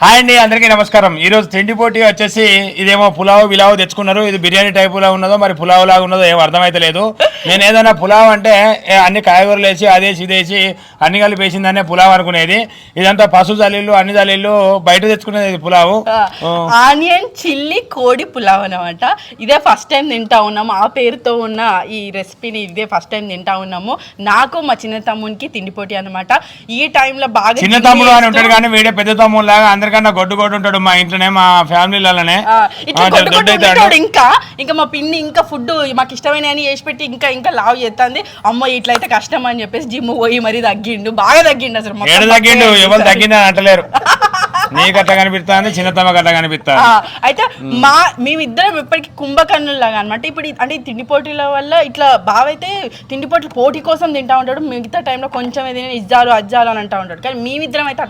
Hi అండి, అందరికీ నమస్కారం. ఈరోజు తిండి పోటీ వచ్చేసి ఇదేమో పులావ్ విలావ్ తెచ్చుకున్నారు. ఇది బిర్యానీ టైపులో ఉన్నదో మరి పులావ్ లాగా ఉన్నదో ఏమో అర్థమైతే లేదు. నేను ఏదైనా పులావ్ అంటే అన్ని కాయగూరలు వేసి అదేసి ఇదేసి అన్ని కలిపి వేసిందనే పులావ్ అనుకునేది. ఇదంతా పసుపు జల్లీళ్ళు అన్ని జల్లీళ్ళు బయట తెచ్చుకునేది పులావ్. ఆనియన్ చిల్లీ కోడి పులావ్ అనమాట. ఇదే ఫస్ట్ టైం తింటా ఉన్నాము. ఆ పేరుతో ఉన్న ఈ రెసిపీని ఇదే ఫస్ట్ టైం తింటా ఉన్నాము. నాకు మా చిన్న తమ్మునికి తిండి పోటీ అనమాట. ఈ టైంలో బాగా చిన్న తమ్ముడు అని ఉంటాడు కానీ వీడే పెద్ద తమ్ముడు లాగా అందరికన్నా గొడ్డు ఉంటాడు మా ఇంట్లోనే, మా ఫ్యామిలీలనే. ఇంకా మా పిన్ని ఇంకా ఫుడ్ మాకు ఇష్టమైన అని వేసి పెట్టి ఇంకా ఇంకా లావ్ చేస్తుంది. అమ్మ ఇట్లయితే కష్టం అని చెప్పేసి జిమ్ పోయి మరీ తగ్గిండు, బాగా తగ్గిండు. అసలు తగ్గిండు, ఎవరు తగ్గిందని అంటలేరు. నీకు అట్లా కనిపిస్తుంది, చిన్నతమ్మ అట్లా కనిపిస్తుంది. అయితే మేమిద్దరం ఎప్పటికీ కుంభకర్ణులాగా అనమాట. ఇప్పుడు అంటే తిండి పోటీల వల్ల ఇట్లా బాగా అయితే తిండి పోటీలు పోటీ కోసం తింటా ఉంటాడు. మిగతా టైంలో కొంచెం ఏదైనా ఇజ్జాలు అజ్జాలు అని అంటా ఉంటాడు. కానీ మేమిద్దరం అయితే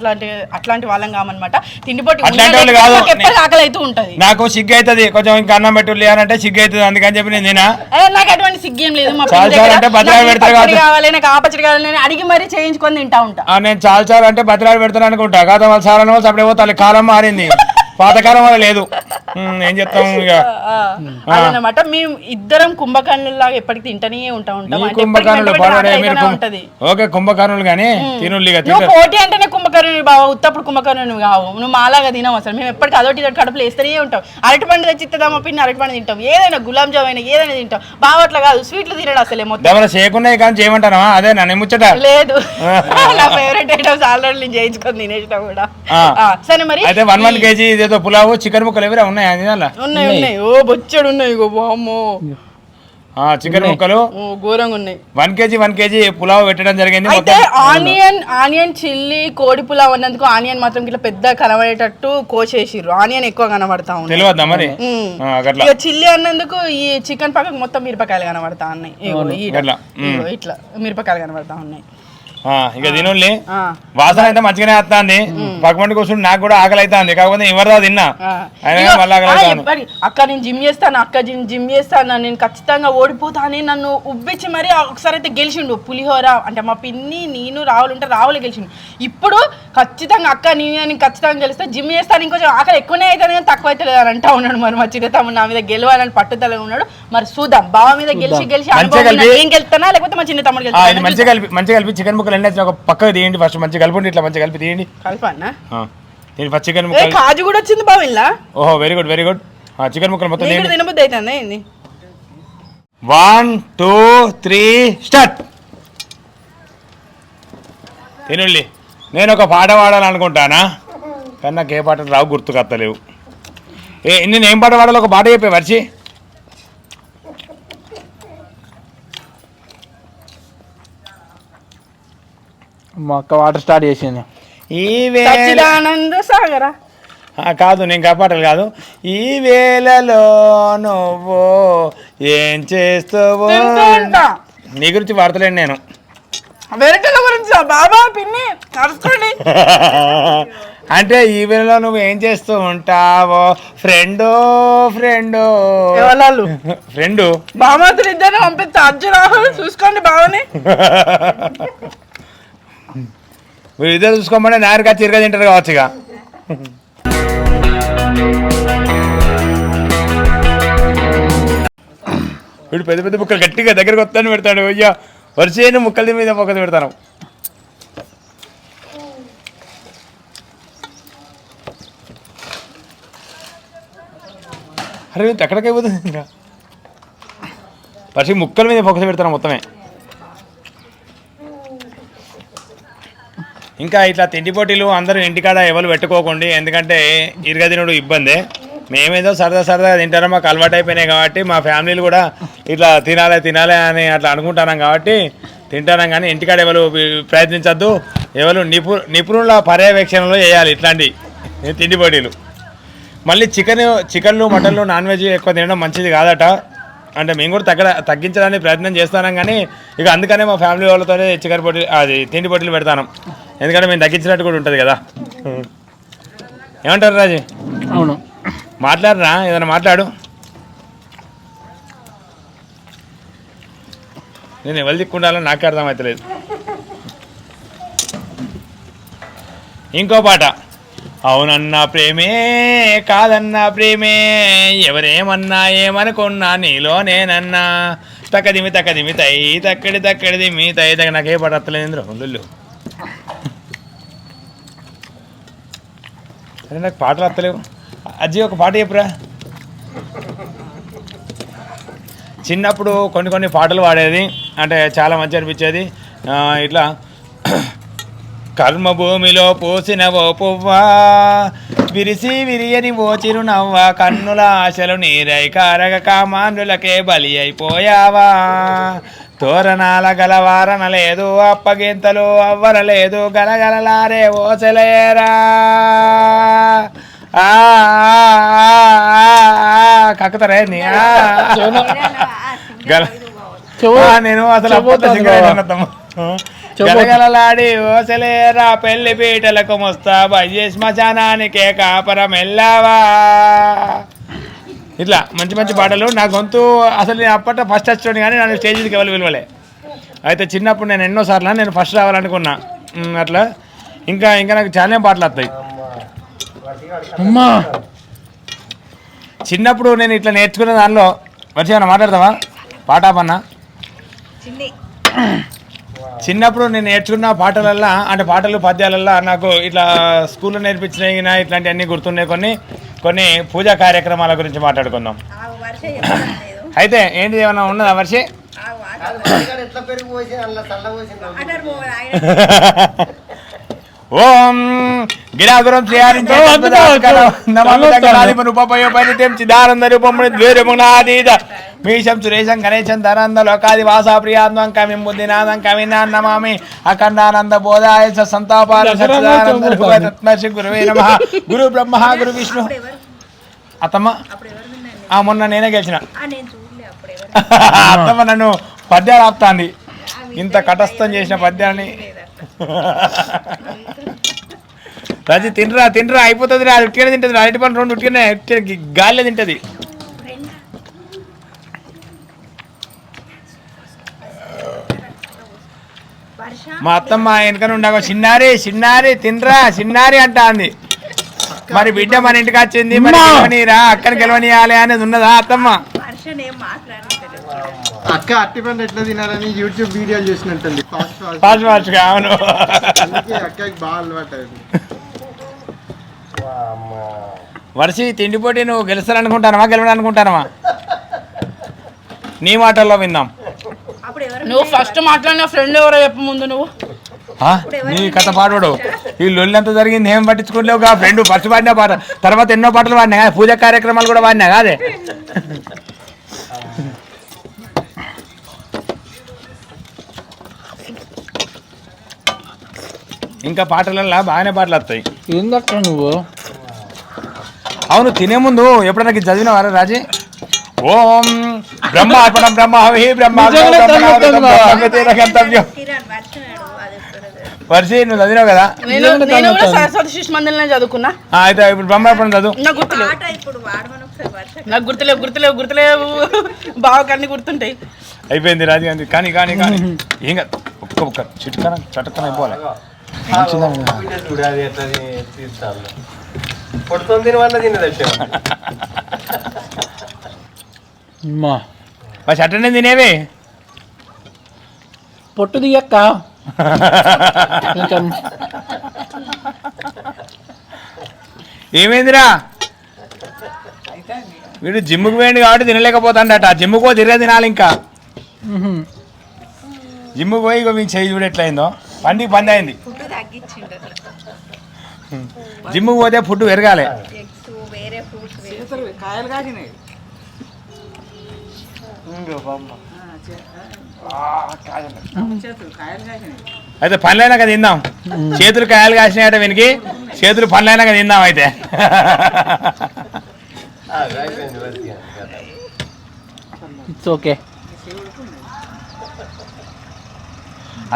అట్లాంటి వాళ్ళం కామనమాట. తిండి పోటీ ఆకలి అయితే ఉంటది. నాకు సిగ్గు అవుతుంది, కొంచెం ఇంకా అన్నం పెట్టులే అని అంటే సిగ్గు అవుతుంది. అందుకని చెప్పి నేను నాకు అటువంటి సిగ్గేం లేదు. మా కావాలి నాకు ఆపచ్చడి కావాలి అడిగి మరీ చేయించుకొని తింటా ఉంటా. నేను చాలా అంటే బతిలాడి పెడతాను అనుకుంటా. కాదు వాళ్ళు సార్ వాళ్ళు అప్పుడే పోతారు. కాలం మారింది, పాతకాలం వల్ల లేదు. ఏం చెప్తాం ఇక అదనమాట. మేము ఇద్దరం కుంభకర్ణులాగా ఎప్పటికి తింటనే ఉంటాం. ఓకే కుంభకర్ణులు కానీ పోటీ అంటేనే కుంభకర్ణులు బావ, ఉత్తప్పుడు కుంభకర్ణులు కావు. నువ్వు మాలాగా తినవు అసలు. మేము ఎప్పటికీ అదొకటి ఇదొకటి కడుపులు వేస్తూనే ఉంటాం. అరటిపండు తెచ్చిద్దామా పిన్ని అరటిపండు తింటాం. ఏదైనా గులాబ్ జామ్ అయినా ఏదైనా తింటాం. బావ అట్లా కాదు, స్వీట్లు తినడు అసలే. మొత్తం చేయకున్నాయి కానీ చేయమంటారా? అదే నన్ను ముచ్చట లేదు. నా ఫేవరెట్ ఐటమ్స్ ఆల్రెడీ నేను చేయించుకొని తినేసిన కూడా. సరే మరి అయితే 1 kg ఇదేదో పులావు చికెన్ ముక్కలు ఎవరైనా ఉన్నాయా? ఉన్నాయి. ఓ బొచ్చడు ఉన్నాయి. చికెన్ ముక్కలు ఘోరంగా ఉన్నాయి. 1 kg పులావ్ పెట్టడం జరిగింది. అయితే ఆనియన్ చిల్లీ కోడి పులావ్ అన్నందుకు ఆనియన్ మాత్రం ఇట్లా పెద్ద కనబడేటట్టు కోసేసిర్రు. ఆనియన్ ఎక్కువ కనబడతా ఉంది, తెలియదా మరి? ఇక చిల్లీ అన్నందుకు ఈ చికెన్ పక్కకు మొత్తం మిరపకాయలు కనబడతా ఉన్నాయి. ఇట్లా మిరపకాయలు కనబడతా ఉన్నాయి. ఇక తినుల్ని వాసన అయితే మంచిగానే వస్తుంది. పక్కమంటి కూర్చుని నాకు కూడా ఆకలి అవుతుంది. కాకపోతే ఎవరిదా తిన్నా అక్క నేను జిమ్ చేస్తాను, అక్క జిమ్ చేస్తాను, నేను ఖచ్చితంగా ఓడిపోతాను నన్ను ఉబ్బిచ్చి మరి ఒకసారి అయితే గెలిచిండు. పులిహోర అంటే మా పిన్ని నేను రావులు ఉంటే రావులే గెలిచిండు. ఇప్పుడు ఖచ్చితంగా అక్క నేను ఖచ్చితంగా గెలిస్తే జిమ్ చేస్తాను. ఇంకొంచెం ఆకలి ఎక్కువనే అవుతుంది కానీ తక్కువ అయితే లేదని అంటా ఉన్నాడు. మరి మా చిన్న తమ్ముడు నా మీద గెలవాలని పట్టుదల ఉన్నాడు. మరి చూద్దాం బావ మీద గెలిచి నేను గెలుస్తానా లేకపోతే మా చిన్న తమ్ముడు గెలుస్తాను. మంచిగా కలిపి చికెన్ ముక్కలు ఒక పక్కకు తీయండి. ఫస్ట్ మంచిగా కలుపుండి, ఇట్లా మంచిగా కలిపి తీయండి. కలపన్నా ఫస్ట్ చికెన్ ముక్కలు. కాజు కూడా వచ్చింది బావ ఇలా. ఓహో very good very good. Chicken ముక్కలు మొత్తం తినబుద్ధి అవుతుంది. 1 2 3 స్టార్ట్. తినండి. నేను ఒక పాట పాడాలనుకుంటానా కానీ నాకు ఏ పాటలు రావు, గుర్తుకొత్తలేవు. నేను ఏం పాట పాడాలో ఒక పాట చెప్పే వర్షి. మా అక్క వాటర్ స్టార్ట్ చేసింది. సాగరా కాదు, నేను కాపాటలు కాదు. ఈ వేళలో నువ్వు ఏం చేస్తావు నీ గురించి వాడతలేను నేను. అంటే ఈ వేళలో నువ్వు ఏం చేస్తూ ఉంటావో ఫ్రెండు బామాతులు ఇద్దరు పంపిస్తా. అర్జున చూసుకోండి బావని. మీరు ఇద్దరు చూసుకోమంటే నాయనగా చిరగా తింటారు కావచ్చు. ఇక వీడు పెద్ద పెద్ద ముక్కలు గట్టిగా దగ్గరకు వస్తాను పెడతాడు. అయ్యా వరిసేను ముక్కల మీద మొక్కలు పెడతాను. అరే ఎక్కడికి అయిపోతుంది ఇంకా వర్షి ముక్కల మీద ఫోకస్ పెడతాను మొత్తమే. ఇంకా ఇట్లా తిండి పోటీలు అందరూ ఇంటికాడ ఎవరు పెట్టుకోకండి, ఎందుకంటే ఇరగదినుడు ఇబ్బంది. మేమేదో సరదాగా తింటారో మాకు అలవాటు అయిపోయినాయి కాబట్టి మా ఫ్యామిలీలు కూడా ఇట్లా తినాలి అని అట్లా అనుకుంటున్నాం కాబట్టి తింటున్నాం. కానీ ఇంటికాడ ఎవరు ప్రయత్నించద్దు, ఎవరు నిపుణుల పర్యవేక్షణలో చేయాలి ఇట్లాంటి తిండి పోటీలు. మళ్ళీ చికెన్లు మటన్లు నాన్ వెజ్ ఎక్కువ తినడం మంచిది కాదట. అంటే మేము కూడా తగ్గించడానికి ప్రయత్నం చేస్తున్నాం. కానీ ఇక అందుకనే మా ఫ్యామిలీ వాళ్ళతోనే చికెన్ పోటీలు అది తిండి పోటీలు పెడతాను. ఎందుకంటే మేము తగ్గించినట్టు కూడా ఉంటుంది కదా. ఏమంటారు రాజీ? అవును, మాట్లాడరా, ఏదైనా మాట్లాడు. నేను ఎవరు దిక్కుండాలో నాకే అర్థమవుతలేదు. ఇంకో పాట అవునన్నా ప్రేమే కాదన్నా ప్రేమే ఎవరేమన్నా ఏమనుకున్నా నీలో నేనన్నా తక్కదిమి తై తక్కడిది మీ తై తగ్గ నాకే పడత్తలేదు రోజులు. అరే నాకు పాటలు వస్తలేవు. అజ్జి ఒక పాట చెప్పురా. చిన్నప్పుడు కొన్ని పాటలు పాడేది, అంటే చాలా మంచి అనిపించేది. ఇట్లా కర్మభూమిలో పోసిన ఓ పువ్వా విరిసి విరియని ఓ చిరునవ్వ కన్నుల ఆశలు నీరై కారగ కామాండులకే బలి అయిపోయావా తోరణాల గలవారన లేదు అప్పగింతలు అవ్వన లేదు గలగలలారే ఓసలేరా కక్కుతారే నీ నేను అసలు గలగలలాడి ఓసలేరా పెళ్లి పీటలకు ముస్తాబయ్యే శ్మశానానికే కాపరం వెళ్ళావా. ఇట్లా మంచి పాటలు. నా గొంతు అసలు నేను అప్పట్లో ఫస్ట్ వచ్చాను, కానీ నన్ను స్టేజ్కి ఎవరు విలువలే. అయితే చిన్నప్పుడు నేను ఎన్నోసార్లు నేను ఫస్ట్ రావాలనుకున్నా. అట్లా ఇంకా నాకు చాలా పాటలు వస్తాయి. చిన్నప్పుడు నేను ఇట్లా నేర్చుకున్న దానిలో వచ్చి ఏమన్నా మాట్లాడతావా పాటాపన్నా? చిన్నప్పుడు నేను నేర్చుకున్న పాటలల్లా, అంటే పాటలు పద్యాలల్లా నాకు ఇట్లా స్కూల్లో నేర్పించినవి ఇట్లాంటివన్నీ గుర్తున్నాయి. కొన్ని పూజా కార్యక్రమాల గురించి మాట్లాడుకుందాం. అయితే ఏంటి ఏమన్నా ఉన్నదా వర్షి? ఓం గిరాగురం మీశం సురేశం గణేశం ధనంద లోకాది వాసా ప్రియాత్మం కవిం బుద్ధినాథం కవినాన్ నమామి అఖండానంద బోధాయ సంతాపాల సత్యదానంద గురువే నమః. గురు బ్రహ్మ గురు విష్ణు. అత్తమ్మ మొన్న నేనే గెలిచిన. అత్తమ్మ నన్ను పద్యాలు ఆపుతాంది, ఇంత కటస్థం చేసిన పద్యాన్ని. రాజు తినరా అయిపోతుంది రా, ఉట్టిగానే తింటుంది. అరటి పండు 2 ఉట్టిగానే గాలిలో తింటుంది. మా అత్తమ్మ వెనక ఉండగా చిన్నారి తినరా అంటా అంది. మరి బిడ్డ మన ఇంటికి వచ్చింది, మరి గెలవనీరా అక్కడికి గెలవనీయాలి అనేది ఉన్నదా అత్తమ్మ? అక్క అట్టి పండు ఎట్లా తినాలని యూట్యూబ్ వీడియోలు చూసినట్టుంది. ఫాస్ట్ గా. అవును, అక్కకి బాగా అలవాటు. వర్షి తిండి పోటీ నువ్వు గెలుస్తారనుకుంటానవా గెలవడానుకుంటానవా? నీ మాటల్లో విందాం. నువ్వు ఫస్ట్ మాట్లాడిన ఫ్రెండ్ ఎవరో చెప్పు ముందు. నువ్వు నీ కథ పాడు. ఈ లొల్లంతా జరిగింది ఏం పట్టించుకోలేవు. ఫ్రెండ్ ఫస్ట్ పాడినా పాట, తర్వాత ఎన్నో పాటలు పాడినా కదా, పూజా కార్యక్రమాలు కూడా పాడినా కాదే. ఇంకా పాటలల్లో బాగానే పాటలు వస్తాయి. ఏందక్క నువ్వు? అవును, తినే ముందు ఎప్పుడైనా చదివినవారా రాజీ? ఓం బ్రహ్మార్పణం బ్రహ్మహవి వర్షి నువ్వు చదివినావు కదా? సరస్వతి శిశు మందిరంలో చదువుకున్నా. అయితే ఇప్పుడు బ్రహ్మార్పణం చదువు. నాకు గుర్తులేవు బాగా కన్నీ గుర్తుంటాయి. అయిపోయింది రాజీ గాంధీ. కానీ ఏం కాదు, ఒక్క చటుక్కన అయిపోవాలి. చట్టనే తినేవి పొట్టు దిగక్క. ఏమైందిరా వీడు జిమ్ముకు పోయింది కాబట్టి తినలేకపోతాడట. జిమ్ముకు తిరిగే తినాలి. ఇంకా జిమ్ముకు పోయి ఇక మీకు చేయి చూడు ఎట్లయిందో. పంది అయింది. జిమ్ముకు పోతే ఫుడ్ పెరగాలి. అయితే పనులైనాక తిందాం. చేతులు కాయలు కాసినాయట వీనికి, చేతులు పనులైనాక తిందాం. అయితే ఇట్స్ ఓకే.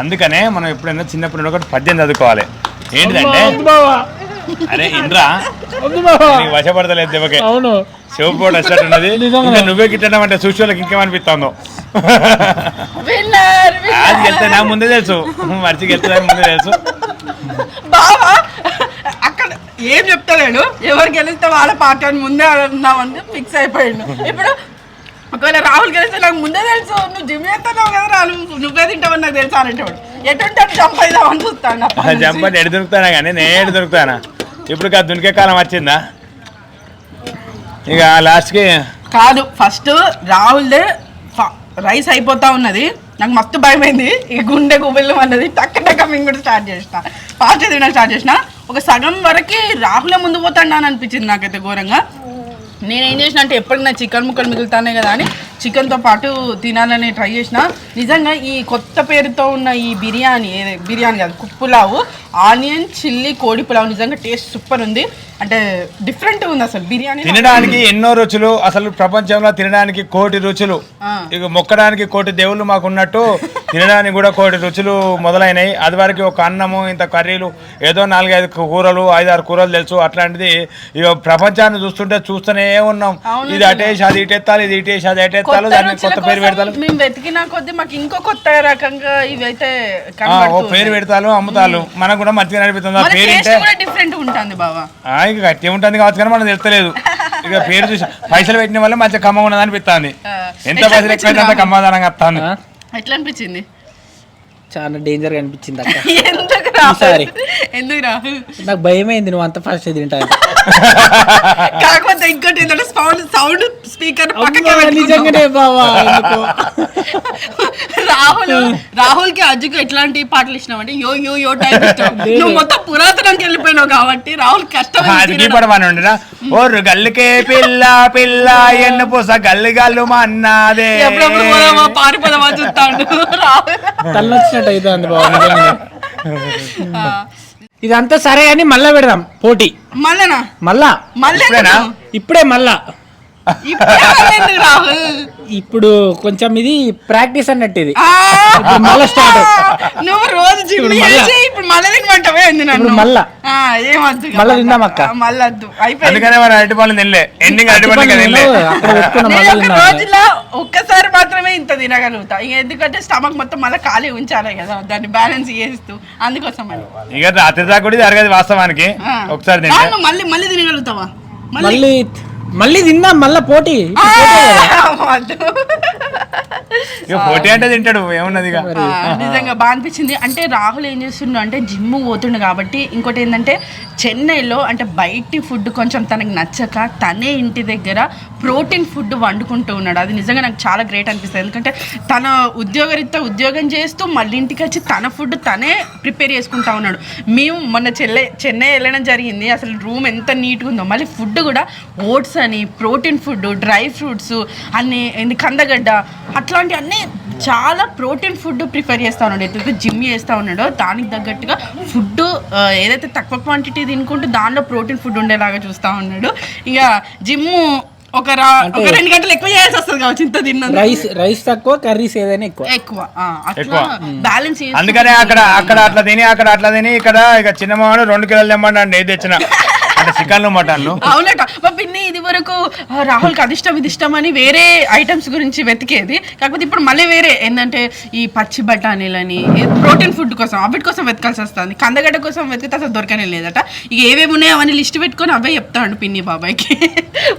అందుకనే మనం ఎప్పుడైనా చిన్నప్పుడు ఒకటి పద్యం చదువుకోవాలి. ఏంటిదంటే, అరే ఇంద్రా నీకు వశపడతలేదు దెబ్బకే, శివపోటు వచ్చినట్టున్నది. ఇంకా నువ్వే గిట్టడం అంటే చూసేవాళ్ళకి ఇంకేమనిపిస్తుందో. అది వెళ్తే నాకు ముందే తెలుసు, మర్చికి వెళ్తే ముందే తెలుసు. బావా అక్కడ ఏం చెప్తలేడు, ఎవరు గెలిస్తే వాళ్ళ పార్టీ అని ముందే అన్నామని ఫిక్స్ అయిపోయాడు. ఇప్పుడు ఒకవేళ రాహుల్ గెలిస్తే నాకు ముందే తెలుసు, నువ్వు జిమ్ చేస్తున్నావు కదా రాహుల్, నువ్వే తింటావని నాకు తెలుసు అనేటోడు. ఎటుంటే జంప్ అవుదామని చూస్తాను. జంప్ అంటే ఎడు దొరుకుతానా కానీ నేను ఎడు దొరుకుతానా? ఇప్పుడు దునికే కాలం వచ్చిందా? ఇక లాస్ట్కి కాదు, ఫస్ట్ రాహుల్దే రైస్ అయిపోతా ఉన్నది, నాకు మస్తు భయమైంది. ఈ గుండె గుబిల్లు అన్నది టక్క మింగుడు స్టార్ట్ చేసిన, ఫాస్ట్ తినడం స్టార్ట్ చేసిన. ఒక సగం వరకు రాహులే ముందు పోతాడా అని అనిపించింది నాకైతే ఘోరంగా. నేనేం చేసిన అంటే ఎప్పటికి నా చికెన్ ముక్కలు మిగులుతానే కదా అని చికెన్తో పాటు తినాలని ట్రై చేసిన. నిజంగా ఈ కొత్త పేరుతో ఉన్న ఈ బిర్యానీ కాదు, పులావు, ఆనియన్ చిల్లీ కోడి పులావు నిజంగా టేస్ట్ సూపర్ ఉంది. అంటే డిఫరెంట్ ఉంది అసలు బిర్యానీ. తినడానికి ఎన్నో రుచులు, అసలు ప్రపంచంలో తినడానికి కోటి రుచులు, ఇక మొక్కడానికి కోటి దేవుళ్ళు మాకు ఉన్నట్టు తినడానికి కూడా కోటి రుచులు మొదలైనవి. అది వరకు ఒక అన్నము, ఇంత కర్రీలు, ఏదో 4-5 కూరలు, 5-6 కూరలు తెలుసు. అట్లాంటిది ఇక ప్రపంచాన్ని చూస్తూనే ఉన్నాం. ఇది అటేసి అది ఇటెత్తాలి, ఇది ఇటేసి అది అటెత్తాలి, దాన్ని కొత్త పేరు పెడతారు. మేము వెతికినా కొద్ది మాకు ఇంకో కొత్త రకంగా ఇవైతే పేరు పెడతారు, అమ్ముతారు. మనకు కూడా మంచిగా అనిపిస్తుంది. ఆ పేరు డిఫరెంట్ ఉంటుంది బాబా, ఇక గట్టి ఉంటుంది కావచ్చు కానీ మనకు తెలుస్తలేదు. ఇక పేరు చూసి పైసలు పెట్టిన వల్ల మంచిగా కమ్మ ఉన్నది అనిపిస్తుంది. ఎంత పైసలు ఎక్కువైతే అంత కమ్మదానంగా వస్తాను. ఎట్లా అనిపించింది? చాలా డేంజర్ గా అనిపించింది అక్క. ఎందుకు రా? నాకు భయమైంది నువ్వు అంత ఫాస్ట్ తింటా. కాకపోతే ఇంకోటి ఏంటంటే సౌండ్ స్పీకర్ నిజంగానే బావా. రాహుల్ కి అజ్జుకి ఎట్లాంటి పాటలు ఇష్టం అంటే యో యో యో టైప్ ఇష్టం. నువ్వు మొత్తం పురాతనంకి వెళ్ళిపోయినావు కాబట్టి రాహుల్ కష్టం. ఓరు గల్లుకే పిల్ల పిల్ల ఎన్ను పూస గల్లు గల్లు మా అన్నదే, ఎప్పుడెప్పుడు పారిపోదామా చూస్తాడు రాహుల్. తల్లొచ్చినట్టు అవుతుంది బాబా. ఇదంతా సరే అని మళ్ళా పెడదాం పోటీ. మళ్ళా ఇప్పుడే మళ్ళా ఇప్పుడు కొంచెం ఇది ప్రాక్టీస్ అన్నట్టు. ఇది మళ్ళా స్టార్ట్. నువ్వు రోజు జిమ్ చేసి ఇప్పుడు మళ్ళీ తినమంటావే? మళ్ళా మళ్ళీ తిందాం అక్క. మళ్ళీ రోజులో ఒక్కసారి మాత్రమే ఇంత తినగలుగుతా, ఎందుకంటే స్టమక్ మొత్తం మళ్ళీ ఖాళీ ఉంచాలి కదా, దాన్ని బ్యాలెన్స్ చేస్తూ. అందుకోసం ఇక రాత్రి దాకా కూడా జరగదు వాస్తవానికి. ఒకసారి మళ్ళీ తినగలుగుతావా? మళ్ళీ తిందాం. మళ్ళా పోటీ. పోటీ అంటే తింటాడు, ఏమున్నది. నిజంగా బాగా అనిపించింది. అంటే రాహుల్ ఏం చేస్తుండు అంటే జిమ్ పోతుండు కాబట్టి. ఇంకోటి ఏంటంటే చెన్నైలో అంటే బయటి ఫుడ్ కొంచెం తనకు నచ్చక తనే ఇంటి దగ్గర ప్రోటీన్ ఫుడ్ వండుకుంటూ ఉన్నాడు. అది నిజంగా నాకు చాలా గ్రేట్ అనిపిస్తుంది. ఎందుకంటే తన ఉద్యోగరీత్యా ఉద్యోగం చేస్తూ మళ్ళీ ఇంటికి వచ్చి తన ఫుడ్ తనే ప్రిపేర్ చేసుకుంటా ఉన్నాడు. మేము మొన్న చెన్నై వెళ్ళడం జరిగింది. అసలు రూమ్ ఎంత నీట్గా ఉందో. మళ్ళీ ఫుడ్ కూడా ఓట్స్ అని, ప్రోటీన్ ఫుడ్, డ్రై ఫ్రూట్స్ అన్ని, కందగడ్డ, అట్లాంటి అన్నీ చాలా ప్రోటీన్ ఫుడ్ ప్రిఫర్ చేస్తూ ఉన్నాడు. ఎట్లయితే జిమ్ చేస్తూ ఉన్నాడో దానికి తగ్గట్టుగా ఫుడ్ ఏదైతే తక్కువ క్వాంటిటీ తినుకుంటూ దానిలో ప్రోటీన్ ఫుడ్ ఉండేలాగా చూస్తూ ఉన్నాడు. ఇక జిమ్ ఒక 2 గంటలు ఎక్కువ చేయాల్సి వస్తుంది కావచ్చు ఇంత తిన్నా. రైస్ తక్కువ, కర్రీస్ ఏదైనా ఎక్కువ అట్లా బ్యాలెన్స్. అందుకనే అక్కడ అట్లా తిని ఇక్కడ ఇక చిన్నమాడు 2 కిలోలు తెమ్మండి ఏది తెచ్చిన అంటే చికెన్లు మటన్లు. అవునట మా పిన్ని ఇది వరకు రాహుల్కి అది ఇష్టం ఇది ఇష్టం అని వేరే ఐటమ్స్ గురించి వెతికేది. కాకపోతే ఇప్పుడు మళ్ళీ వేరే ఏంటంటే ఈ పచ్చి బఠానీలని ప్రోటీన్ ఫుడ్ కోసం అవిటి కోసం వెతకాల్సి వస్తుంది. కందగడ్డ కోసం వెతికితే అసలు దొరకనే లేదట. ఇక ఏవేమి ఉన్నాయో అవన్నీ లిస్ట్ పెట్టుకొని అవే చెప్తాడు పిన్ని బాబాయ్కి.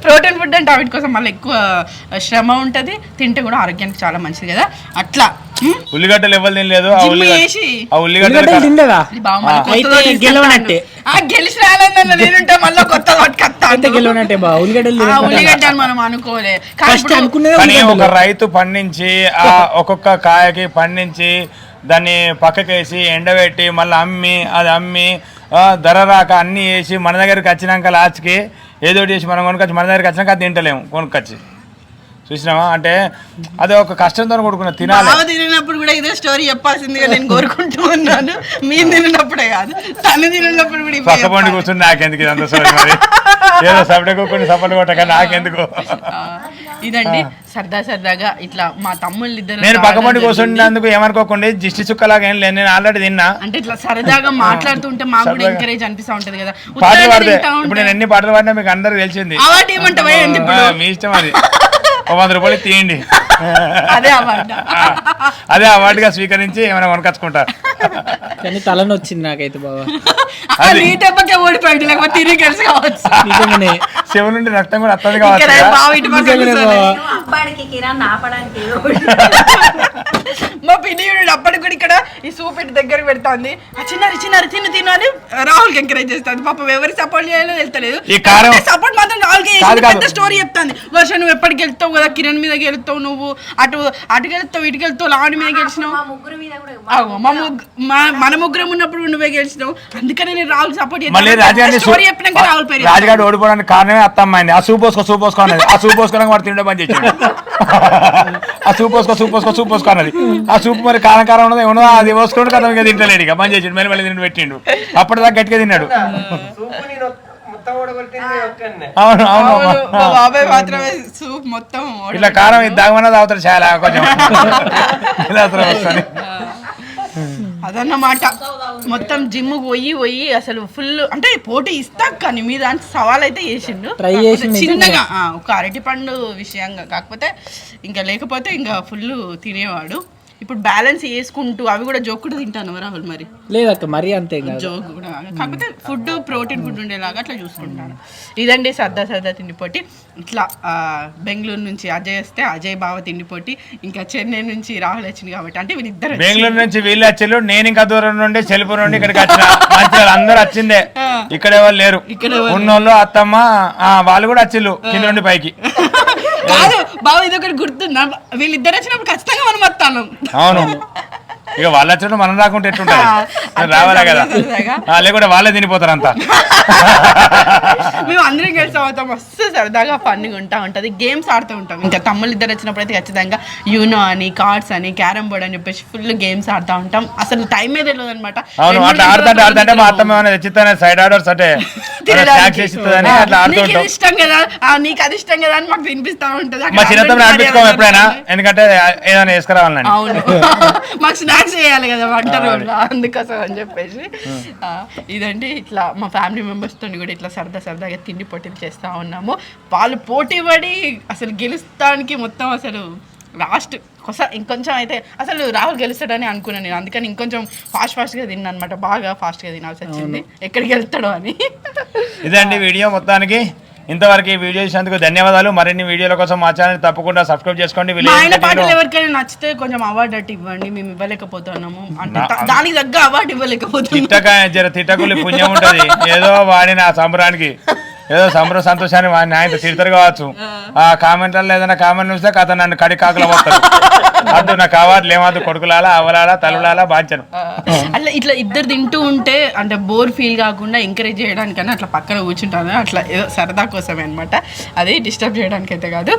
ప్రోటీన్ ఫుడ్ అంటే వాటి కోసం మళ్ళీ ఎక్కువ శ్రమ ఉంటుంది, తింటే కూడా ఆరోగ్యానికి చాలా మంచిది కదా. అట్లా ఉల్లిగడ్డలు ఎవరు తినలేదు. గెలవనట్టే గెలిచి రాలేదన్న నేనుంటే మళ్ళీ కొత్త ఉల్లిగడ్డ మనం అనుకోలే. కానీ ఒక రైతు పండించి ఒక్కొక్క కాయకి పండించి దాన్ని పక్కకేసి ఎండబెట్టి మళ్ళీ అమ్మి ధర రాక అన్ని వేసి మన దగ్గరికి వచ్చినాక లాస్ట్కి ఏదో చేసి మనం కొనుకొచ్చి మన దగ్గరికి వచ్చినాక అది తింటలేము కొనుక్కొచ్చి. చూసినావా? అంటే అదే ఒక కష్టంతో కొడుకున్న తినప్పుడు కూడా ఇదే స్టోరీ చెప్పాల్సిందిగా నేను కోరుకుంటూ ఉన్నాను. మీరు తినప్పుడే కాదు, తను తినప్పుడు కూడా పక్క పండి కూర్చుని నాకెందుకు ఇదంతా స్టోరీ, మరి ఏదో సపరేట్ కొన్ని సపోర్ట్ కొట్టక నాకెందుకు. ఇదండి సరదాగా ఇట్లా మా తమ్ముళ్ళు ఇద్దరు. నేను పక్క పండి కూర్చుంటున్నందుకు ఏమనుకోకండి, దిష్టి చుక్కలాగా ఏం లేదు, నేను ఆల్రెడీ తిన్నా. అంటే ఇట్లా సరదాగా మాట్లాడుతుంటే మాకు కూడా ఎంకరేజ్ అనిపిస్తూ ఉంటది కదా. పాటలు పాడితే ఇప్పుడు నేను ఎన్ని పాటలు పాడినా మీకు అందరికి తెలిసింది. ఏమంటావా? మీ ఇష్టం, అది 100 రూపాయలు తీయండి. అదే అవార్డు. అదే అవార్డుగా స్వీకరించి ఏమైనా కొనకచ్చుకుంటారు. కానీ తలని వచ్చింది నాకైతే బాబా. నీ దెబ్బకే ఓడిపోయాడు, లేకపోతే తిరిగి గెలిచి కావచ్చు. నిజంగానే శివ నుండి రక్తం కూడా అత్తది ఇక్కడ కావచ్చు. బావ ఇటు పక్కన నిజంగానే కూర్చొని. బాబా. అబ్బాడికి కిరాణా ఆపడానికి మా పిన్ని అప్పటికి కూడా ఇక్కడ ఈ సూప్ ఇటు దగ్గరకు పెడతాంది. చిన్నారి చిన్నారి తిను అని రాహుల్ ఎంకరేజ్ చేస్తాను. పాపం ఎవరికి సపోర్ట్ చేయాలో తెలుస్తలేదు. ఈ కారం సపోర్ట్ మాత్రం రాహుల్ పెద్ద స్టోరీ చెప్తాంది. వర్షం నువ్వు ఎప్పటికి వెళ్తావు కదా, కిరణ్ మీద గెలుస్తావు, నువ్వు అటు గెలుస్తావు, ఇటు గెలుస్తావు, లావణి మీద గెలిచినావు. మా ముగ్గురు మీద కూడా మన ముగ్గురం ఉన్నప్పుడు నువ్వే గెలిచినావు. అందుకనే నేను రాహుల్ సపోర్ట్ మళ్ళీ రాజుగారిని స్టోరీ చెప్పినాక రాహుల్ పేరు రాజుగారు ఓడిపోవడానికి కారణమే అత్తమ్మాయింది. ఆ సూపోసుకో అన్నది. ఆ సూపోసుకోవడానికి వాడు తిండే పని చేసాడు. ఆ సూపోసుకో అన్నది. ఆ సూప్ మరి కారం ఉన్నది ఉన్నదో అది పోసుకోండి కదా, ఇంకా తింటలేడు. ఇక పని చేసాడు. మళ్ళీ తిండి పెట్టిండు. అప్పటిదాకా గట్టిగా తిన్నాడు. అవును అవును. బాబాయ్ మాత్రమే సూప్ మొత్తం ఇట్లా కారం ఇది దాగమన్నా తాగుతాడు చాలా కొంచెం. ఇలా వస్తుంది. అదన్నమాట. మొత్తం జిమ్ పోయి అసలు ఫుల్ అంటే పోటీ ఇస్తా కానీ మీ దాంట్లో సవాల్ అయితే చేసిండు. ట్రై చేసిండు చిన్నగా ఒక అరటి పండు విషయంగా. కాకపోతే ఇంకా లేకపోతే ఇంకా ఫుల్ తినేవాడు. ఇప్పుడు బ్యాలెన్స్ చేసుకుంటూ అవి కూడా జోక్ కూడా తింటాను రాహుల్. మరి లేదక్క మరీ అంతే కాదు. జోక్ కూడా కాకపోతే ఫుడ్ ప్రోటీన్ ఫుడ్ ఉండేలాగా అట్లా చూసుకుంటాను. ఇదండి సరదా తిండిపోటీ. ఇట్లా బెంగళూరు నుంచి అజయ్ వస్తే అజయ్ బావ తిండిపోటీ, ఇంకా చెన్నై నుంచి రాహుల్ వచ్చింది కాబట్టి అంటే వీళ్ళిద్దరు బెంగళూరు నుంచి వీళ్ళు వచ్చారు. నేను ఇంకా దూరం నుండి చెలుపు నుండి ఇక్కడికి వచ్చిన. మంచిగా అందరూ వచ్చిందే. ఇక్కడ ఎవరు లేరు. ఉన్నోళ్ళు అత్తమ్మ వాళ్ళు కూడా వచ్చిళ్ళు కింద నుండి పైకి. కాదు బావ ఇది ఒకటి గుర్తుందా, వీళ్ళిద్దరు వచ్చినప్పుడు ఖచ్చితంగా మనం వస్తాను. అవును. ఇక వాళ్ళు వచ్చినప్పుడు మనం రాకుంటే ఎట్టుంటారు. రావాలా కదా, లేకుంటే వాళ్ళే తినిపోతారు అంతా. మేము అందరం కలిసి అవుతాం. మస్తు సరదాగా ఫన్గా ఉంటది. గేమ్స్ ఆడుతూ ఉంటాం. ఇంకా తమ్ముళ్ళు ఇద్దరు వచ్చినప్పుడు అయితే ఖచ్చితంగా యూనో అని, కార్డ్స్ అని, క్యారమ్ బోర్డ్ అని చెప్పేసి ఫుల్ గేమ్స్ ఆడుతూ ఉంటాం. అసలు టైం మీద తెలియదు అనమాట. అవును. అట్లా ఆడుతుంటే మా అత్తమ్మ ఏమైనా తెచ్చిస్తానే సైడ్ ఆర్డర్స్ అంటే అట్లా ఆడుతుంటాం. ఇష్టం కదా, నీకు అది ఇష్టం కదా అని మాకు వినిపిస్తా ఉంటది. మా చిన్నతమ్ముడు అనిపించుకోము ఎప్పుడైనా, ఎందుకంటే ఏదైనా వేసుకురావాలని. అవును. మాకు స్నాక్స్ చేయాలి కదా వంట రోజులు, అందుకోసం అని చెప్పేసి. ఇదండి ఇట్లా మా ఫ్యామిలీ మెంబర్స్ తోని కూడా ఇట్లా సరదాగా తిండి పోటీలు చేస్తూ ఉన్నాము. వాళ్ళు పోటీ పడి అసలు గెలుస్తానికి మొత్తం అసలు లాస్ట్ ఇంకొంచెం అయితే అసలు రాహుల్ గెలుస్తాడని అనుకున్నాను నేను. అందుకని ఇంకొంచెం ఫాస్ట్గా తిన్నాను అనమాట. బాగా ఫాస్ట్గా తినాల్సి వచ్చింది ఎక్కడికి వెళ్తాడో అని. ఇదండి వీడియో మొత్తానికి. ఇంతవరకు ఈ వీడియో చూసినందుకు ధన్యవాదాలు. మరిన్ని వీడియోల కోసం మా ఛానల్ తప్పకుండా సబ్స్క్రైబ్ చేసుకోండి. ఆయన పాటలు ఎవరికైనా నచ్చితే కొంచెం అవార్డు అట్టు ఇవ్వండి. మేము ఇవ్వలేకపోతున్నాము అంటే దానికి తగ్గ అవార్డు ఇవ్వలేకపోతున్నాము. తిట్టకులు పుణ్యం ఉంటది. ఏదో వాడిన సంబరానికి ఏదో సంతోషాన్ని వాడిని ఆయన తిడతారు కావచ్చు. ఆ కామెంట్లలో ఏదైనా కామెంట్ చూస్తే కథ నన్ను కడి కాకులు పోతారు. అద్దు నాకు అవార్డులు ఏమద్దు, కొడుకులాలా అవలాలా తల్లులాలా బాంచను. అట్లా ఇట్లా ఇద్దరు తింటూ ఉంటే అంటే బోర్ ఫీల్ కాకుండా ఎంకరేజ్ చేయడానికన్నా అట్లా పక్కన కూర్చుంటాను. అట్లా ఏదో సరదా కోసమే అనమాట. అది డిస్టర్బ్ చేయడానికి అయితే కాదు.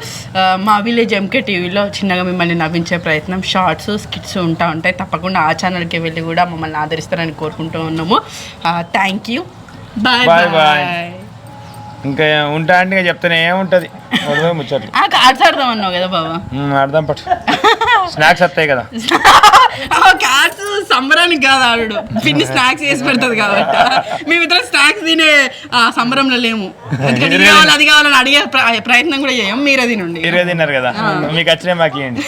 మా విలేజ్ ఎంకే టీవీలో చిన్నగా మిమ్మల్ని నవ్వించే ప్రయత్నం, షార్ట్స్, స్కిట్స్ ఉంటాయి. తప్పకుండా ఆ ఛానల్కి వెళ్ళి కూడా మమ్మల్ని ఆదరిస్తారని కోరుకుంటూ ఉన్నాము. Thank you. Bye bye. ఇంకా ఉంటా అంటే చెప్తానే ఏముంటది ముచ్చట్లు. కార్డ్స్ ఆడదాం అన్నావు కదా బాబా. ఆడదాం పట్టు. స్నాక్స్ వస్తాయి కదా. కార్డ్స్ సంబరానికి కాదు ఆడు, పిన్ని స్నాక్స్ చేసి పెడతాది కాబట్టి. మేమిద్దరం స్నాక్స్ తినే సంబరంలో లేము. అది కావాలని అడిగే ప్రయత్నం కూడా చేయం. మీరే తినండి. మీరే తిన్నారు కదా, మీకు వచ్చినాయి మాకు ఇవ్వండి.